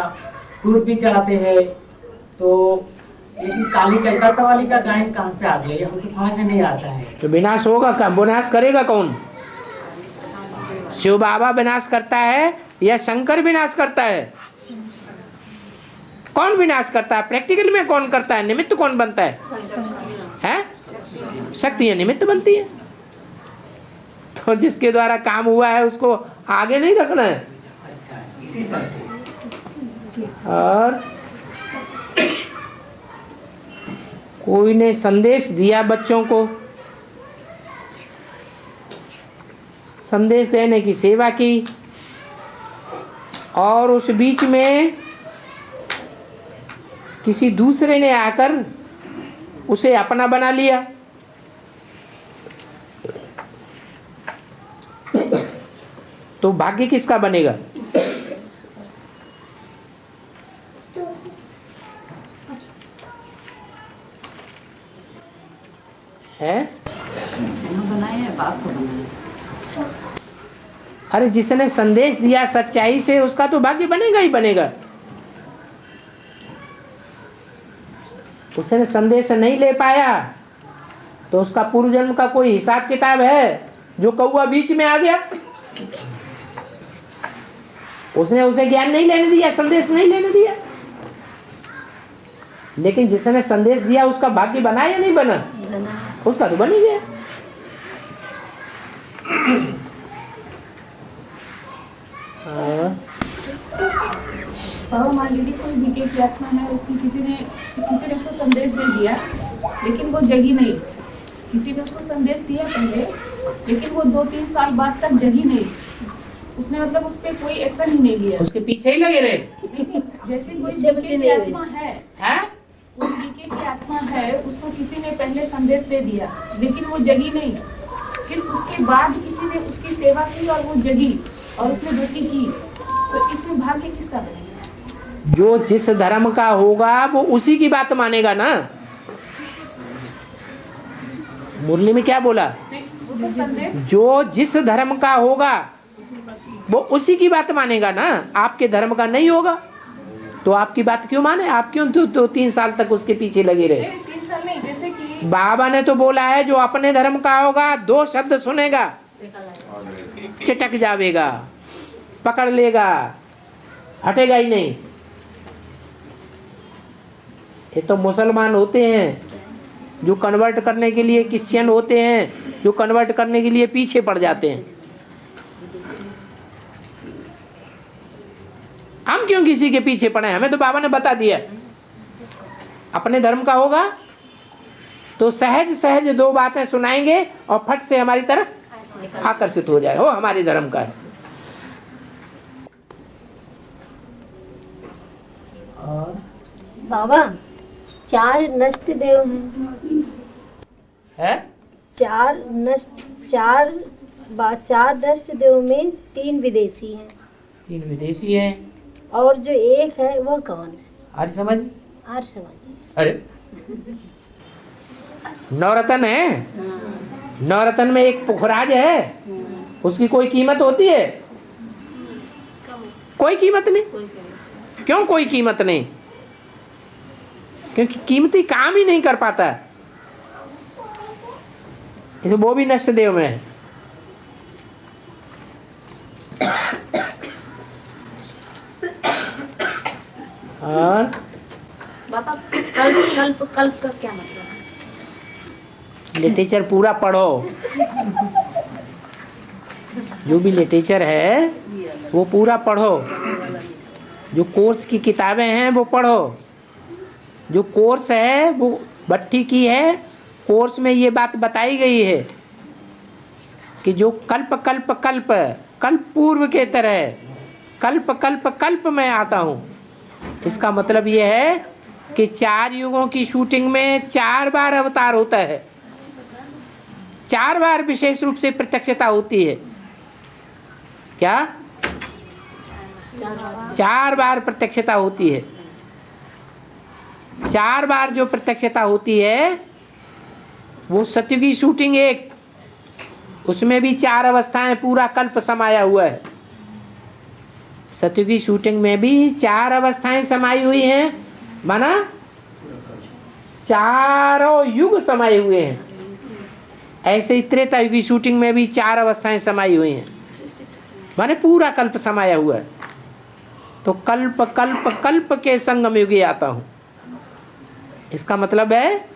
दूध भी चढ़ाते हैं। तो लेकिन काली कलकत्ता वाली का गायन कहाँ से आ गया, ये हमको समझ में नहीं आता है। तो विनाश होगा, विनाश करेगा कौन? शिव बाबा विनाश करता है या शंकर विनाश करता है? कौन विनाश करता है? प्रैक्टिकल में कौन करता है? निमित्त कौन बनता है? शक्तियां निमित्त बनती है। तो जिसके द्वारा काम हुआ है उसको आगे नहीं रखना है। और कोई ने संदेश दिया बच्चों को, संदेश देने की सेवा की, और उस बीच में किसी दूसरे ने आकर उसे अपना बना लिया। तो भाग्य किसका बनेगा? है? अरे जिसने संदेश दिया सच्चाई से, उसका तो भाग्य बनेगा ही बनेगा। उसने संदेश नहीं ले पाया तो उसका पूर्व जन्म का कोई हिसाब किताब है? जो कौवा बीच में आ गया, उसने उसे ज्ञान नहीं लेने दिया, संदेश नहीं लेने दिया। लेकिन जिसने संदेश दिया उसका भाग्य बना या नहीं बना? उसका तो बन ही गया। मान लीजिए कोई बीके की आत्मा है, उसकी किसी ने उसको संदेश दे दिया, लेकिन वो जगी नहीं। किसी ने उसको संदेश दिया पहले, लेकिन वो 2-3 साल बाद तक जगी नहीं। उसने मतलब उस पर कोई एक्शन ही नहीं लिया, उसके पीछे ही लगे रहे। जैसे कोई बीके की आत्मा है, कोई बीके की आत्मा है, उसको किसी ने पहले संदेश दे दिया, लेकिन वो जगी नहीं। सिर्फ उसके बाद किसी ने उसकी सेवा की और वो जगी और उसने ड्यूटी की। तो इसमें भाग्य किसका बनेगा? जो जिस धर्म का होगा वो उसी की बात मानेगा ना। मुरली में क्या बोला? जो जिस धर्म का होगा वो उसी की बात मानेगा ना। आपके धर्म का नहीं होगा तो आपकी बात क्यों माने? आप क्यों 2-3 साल तक उसके पीछे लगे रहे? 3 साल नहीं, जैसे कि बाबा ने तो बोला है जो अपने धर्म का होगा 2 शब्द सुनेगा, चिटक जावेगा, पकड़ लेगा, हटेगा ही नहीं। ये तो मुसलमान होते हैं जो कन्वर्ट करने के लिए, क्रिश्चियन होते हैं जो कन्वर्ट करने के लिए पीछे पड़ जाते हैं। हम क्यों किसी के पीछे पड़े? हमें तो बाबा ने बता दिया, अपने धर्म का होगा तो सहज सहज 2 बातें सुनाएंगे और फट से हमारी तरफ आकर्षित हो जाए, वो हमारे धर्म का है। और बाबा 4 नष्ट देव है, 4 नष्ट देव में 3 विदेशी हैं। 3 विदेशी हैं और जो एक है वो कौन है? आर्य समाज। आर्य समाज। अरे नवरत्न है, नवरत्न में एक पुखराज है, उसकी कोई कीमत होती है? कोई कीमत नहीं। क्यों कोई कीमत नहीं? क्योंकि कीमती काम ही नहीं कर पाता। तो वो भी नष्ट देव में है। और बाबा कल्प का क्या मतलब है? लिटरेचर पूरा पढ़ो, जो भी लिटरेचर है वो पूरा पढ़ो। जो कोर्स की किताबें हैं वो पढ़ो। जो कोर्स है वो भट्टी की है, कोर्स में ये बात बताई गई है कि जो कल्प कल्प कल्प कल्प पूर्व के तरह कल्प कल्प कल्प में आता हूँ। इसका मतलब ये है कि 4 युगों की शूटिंग में 4 बार अवतार होता है, 4 बार विशेष रूप से प्रत्यक्षता होती है। क्या? 4 बार प्रत्यक्षता होती है। 4 बार जो प्रत्यक्षता होती है वो सत्युगी शूटिंग एक, उसमें भी 4 अवस्थाएं पूरा कल्प समाया हुआ है। सत्युगी शूटिंग में भी 4 अवस्थाएं समाई हुई हैं, माना 4 युग समाये हुए हैं। ऐसे ही त्रेता युगी शूटिंग में भी 4 अवस्थाएं समाई हुई हैं, माने पूरा कल्प समाया हुआ है। तो कल्प कल्प कल्प के संगम युगे आता हूँ। इसका मतलब है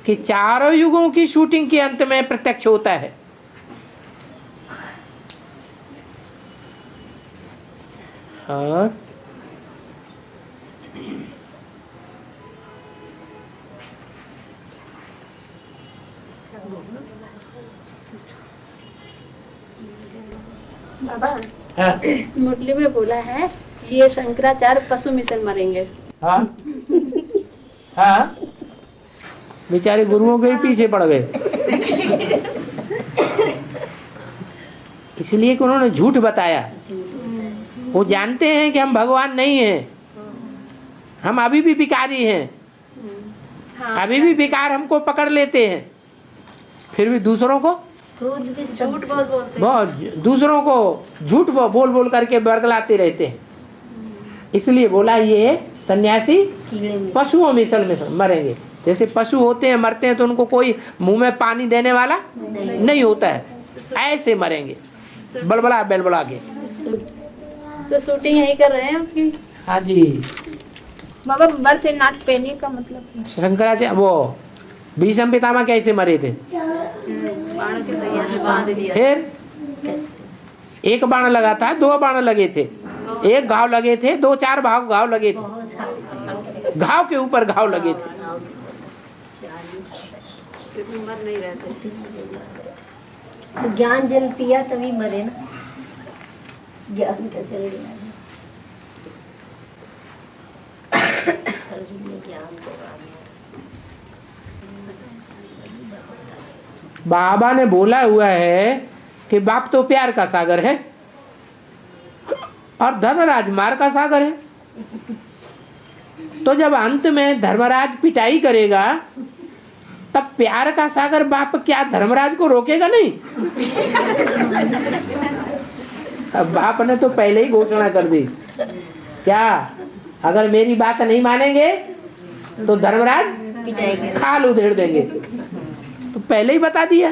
कि 4 युगों की शूटिंग के अंत में प्रत्यक्ष होता है। और बाबा हाँ मुरली में बोला है ये शंकराचार्य पशु मिशन मरेंगे। हाँ हाँ, बेचारे गुरुओं के ही पीछे पड़ गए, इसलिए कि उन्होंने झूठ बताया। वो जानते हैं कि हम भगवान नहीं हैं, हम अभी भी भिखारी हैं, अभी भी भिखार हमको पकड़ लेते हैं, फिर भी दूसरों को झूठ बहुत बोलते हैं। बहुत दूसरों को झूठ बोल बोल करके बरगलाते रहते हैं। इसलिए बोला ये सन्यासी पशुओं मिसल में मरेंगे। जैसे पशु होते हैं मरते हैं तो उनको कोई मुंह में पानी देने वाला नहीं होता है, ऐसे मरेंगे बड़बड़ा बेलबड़ा के। तो शूटिंग यही कर रहे हैं उसकी। हाँ जी। बाबा बर्थ नॉट पेनी का मतलब शंकराचार्य वो भीष्म पितामह कैसे मरे थे? बाण के सैया से बांध दिया। फिर एक बाण लगा था, 2 बाण लगे थे, एक घाव लगे थे, 2-4 घाव लगे थे, घाव के ऊपर घाव लगे थे। मर नहीं रहते। तो ज्ञान जल पिया तभी मरे ना, ज्ञान का जल गया। अर्जुन ने ज्ञान को बाबा ने बोला हुआ है कि बाप तो प्यार का सागर है और धर्मराज मार का सागर है। तो जब अंत में धर्मराज पिटाई करेगा तब प्यार का सागर बाप क्या धर्मराज को रोकेगा नहीं? अब बाप ने तो पहले ही घोषणा कर दी, क्या अगर मेरी बात नहीं मानेंगे तो धर्मराज खाल उधेड़ देंगे, तो पहले ही बता दिया।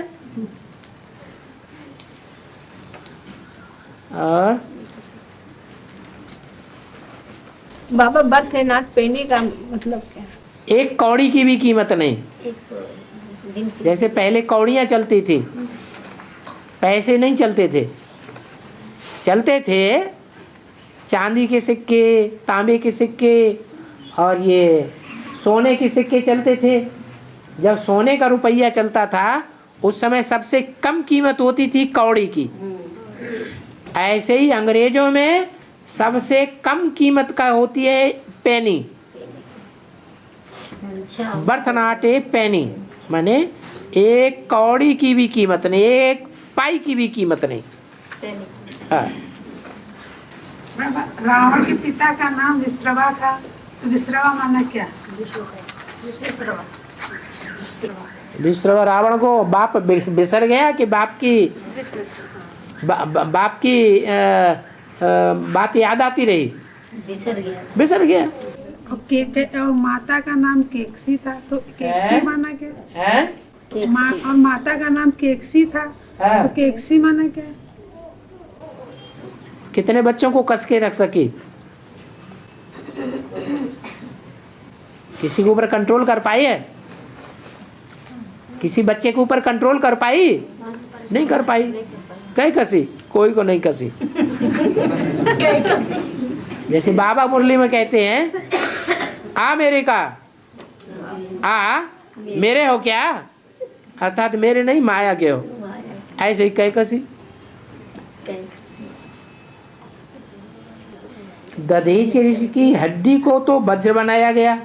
और बाबा बर्थ है नॉट पेनी का मतलब क्या? एक कौड़ी की भी कीमत नहीं। जैसे पहले कौड़ियाँ चलती थी, पैसे नहीं चलते थे, चलते थे चांदी के सिक्के, तांबे के सिक्के और ये सोने के सिक्के चलते थे। जब सोने का रुपया चलता था उस समय सबसे कम कीमत होती थी कौड़ी की। ऐसे ही अंग्रेजों में सबसे कम कीमत का होती है पेनी, बर्थ नॉट ए पेनी, माने एक कौड़ी की भी कीमत नहीं, एक पाई की भी कीमत नहीं। हाँ। रावण के पिता का नाम विश्रवा था, तो विश्रवा माना क्या? विश्रवा रावण को बाप बिसर गया कि बाप की बाप की बात याद आती रही, बिसर गया। और माता का नाम केकसी था, तो केकसी माना क्या है? और माता का नाम केकसी था, तो केकसी माना क्या? कितने बच्चों को कस के रख सकी? किसी के ऊपर कंट्रोल कर पाई है? किसी बच्चे के ऊपर कंट्रोल कर पाई? नहीं कर पाई। कहीं कसी, कोई को नहीं कसी। जैसे बाबा मुरली में कहते हैं, आ मेरे का, आ मेरे हो क्या, अर्थात मेरे नहीं माया के हो, ऐसे ही कहीं कसी। दधीच ऋषि की हड्डी को तो वज्र बनाया गया।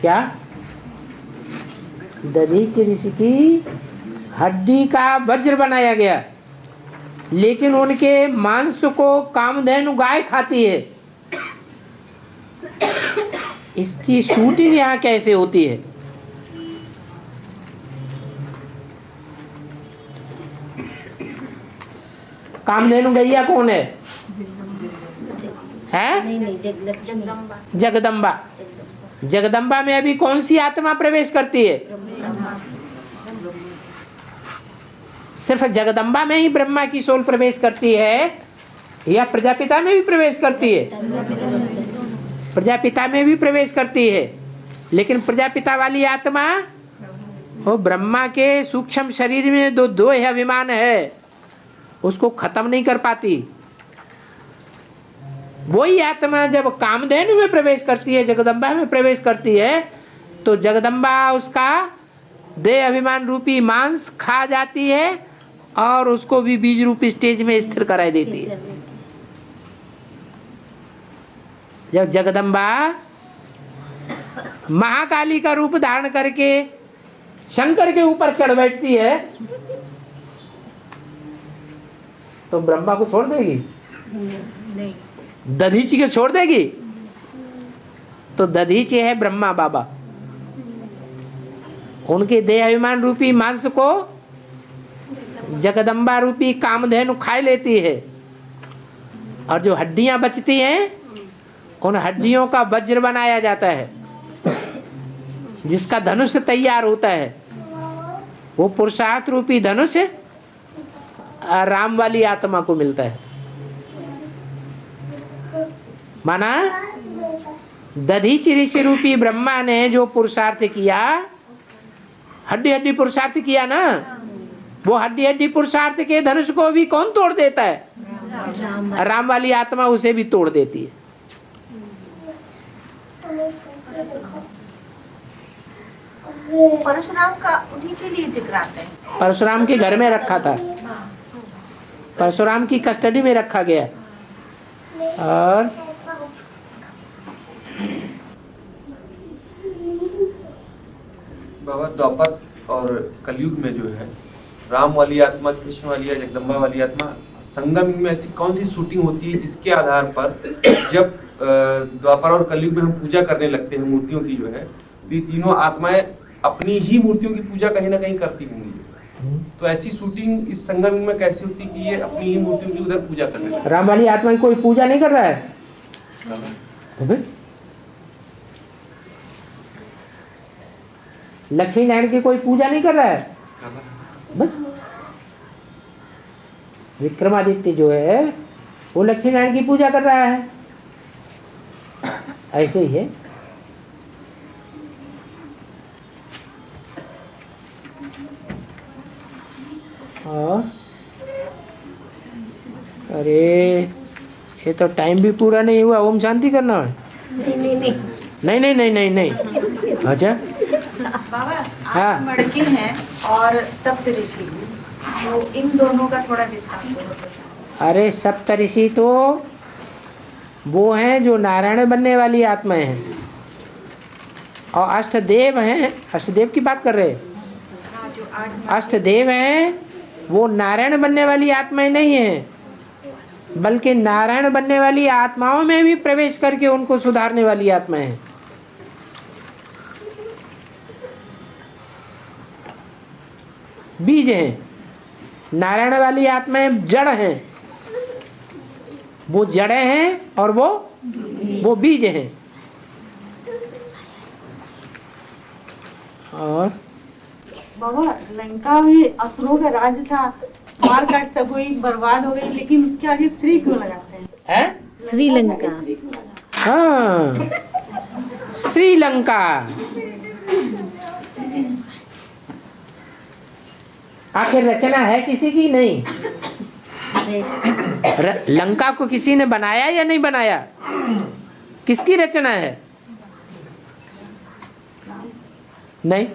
क्या? दधीच ऋषि की हड्डी का वज्र बनाया गया, लेकिन उनके मांस को कामधेनु गाय खाती है। इसकी शूटिंग यहाँ कैसे होती है? कामधेनु गैया कौन है? जगदम्बा। जगदम्बा में अभी कौन सी आत्मा प्रवेश करती है? सिर्फ जगदम्बा में ही ब्रह्मा की सोल प्रवेश करती है या प्रजापिता में भी प्रवेश करती है? प्रजापिता में भी प्रवेश करती है, लेकिन प्रजापिता वाली आत्मा वो ब्रह्मा के सूक्ष्म शरीर में दो अभिमान है, उसको खत्म नहीं कर पाती। वही आत्मा जब कामधेनु में प्रवेश करती है, जगदम्बा में प्रवेश करती है, तो जगदम्बा उसका देह अभिमान रूपी मांस खा जाती है और उसको भी बीज रूपी स्टेज में स्थिर कराई देती है। जब जगदम्बा महाकाली का रूप धारण करके शंकर के ऊपर चढ़ बैठती है, तो ब्रह्मा को छोड़ देगी? नहीं। दधीची को छोड़ देगी? तो दधीची है ब्रह्मा बाबा, उनके देह अभिमान रूपी मांस को जगदम्बा रूपी कामधेनु खाई लेती है, और जो हड्डियां बचती हैं उन हड्डियों का वज्र बनाया जाता है, जिसका धनुष तैयार होता है। वो पुरुषार्थ रूपी धनुष राम वाली आत्मा को मिलता है। माना दधीचि ऋषि रूपी ब्रह्मा ने जो पुरुषार्थ किया, हड्डी हड्डी पुरुषार्थ किया ना, वो हड्डी हड्डी पुरुषार्थ के धनुष को भी कौन तोड़ देता है? राम वाली आत्मा उसे भी तोड़ देती है। परशुराम का उन्हीं के लिए जिक्र आता है। परशुराम के घर में रखा था, परशुराम की कस्टडी में रखा गया। और बाबा द्वापर और कलयुग में जो है राम वाली आत्मा, कृष्ण वाली या जगदम्बा वाली आत्मा संगम में ऐसी कौन सी शूटिंग होती है जिसके आधार पर जब द्वापर और कलयुग में हम पूजा करने लगते हैं मूर्तियों की जो है, तो ये तीनों आत्माएं अपनी ही मूर्तियों की पूजा कहीं ना कहीं करती होंगी। तो ऐसी शूटिंग इस संगम में कैसे होती कि ये अपनी ही मूर्तियों की उधर पूजा करने लगते? राम वाली आत्मा की कोई पूजा नहीं कर रहा है? लक्ष्मी नारायण की कोई पूजा नहीं कर रहा है? बस विक्रमादित्य जो है वो लक्ष्मी नारायण की पूजा कर रहा है। ऐसे ही है। और अरे ये तो टाइम भी पूरा नहीं हुआ, ओम शांति करना है? नहीं। अच्छा बाबा, हाँ। आप मड़के हैं और सप्तऋषि, तो इन दोनों का थोड़ा विस्तार करो। अरे सप्तऋषि तो वो हैं जो नारायण बनने वाली आत्माएं हैं, और अष्टदेव हैं। अष्टदेव की बात कर रहे हैं? अष्टदेव हैं वो नारायण बनने वाली आत्माएं नहीं हैं, बल्कि नारायण बनने वाली आत्माओं में भी प्रवेश करके उनको सुधारने वाली आत्माएं हैं। बीज हैं। नारायण वाली आत्माएं जड़ हैं, वो जड़ें हैं और वो बीज हैं। और बाबा लंका में असुरों का राज था, मार काट सब हुई, बर्बाद हो गई, लेकिन उसके आगे श्री क्यों लगाते हैं? श्रीलंका। हाँ, श्रीलंका। आखिर रचना है किसी की? नहीं। लंका को किसी ने बनाया या नहीं बनाया? किसकी रचना है? नहीं,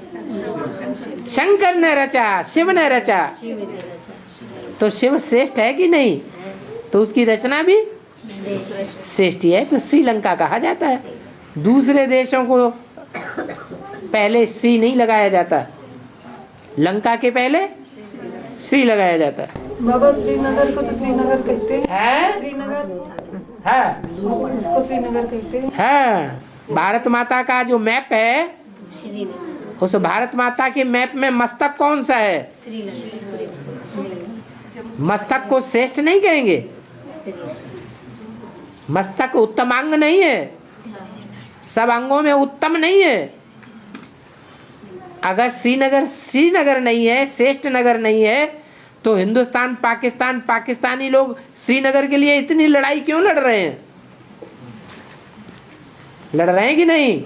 शंकर ने रचा, शिव ने रचा। तो शिव श्रेष्ठ है कि नहीं? तो उसकी रचना भी श्रेष्ठ है। तो श्रीलंका कहा जाता है। दूसरे देशों को पहले श्री नहीं लगाया जाता, लंका के पहले श्री लगाया जाता है। बाबा श्रीनगर को तो श्रीनगर कहते हैं। श्रीनगर उसको श्रीनगर कहते हैं। हाँ, भारत माता का जो मैप है, उस भारत माता के मैप में मस्तक कौन सा है? मस्तक को श्रेष्ठ नहीं कहेंगे। मस्तक उत्तम अंग नहीं है, सब अंगों में उत्तम नहीं है। अगर श्रीनगर नहीं है, श्रेष्ठ नगर नहीं है, तो हिंदुस्तान, पाकिस्तान, पाकिस्तानी लोग श्रीनगर के लिए इतनी लड़ाई क्यों लड़ रहे हैं? लड़ रहे हैं कि नहीं?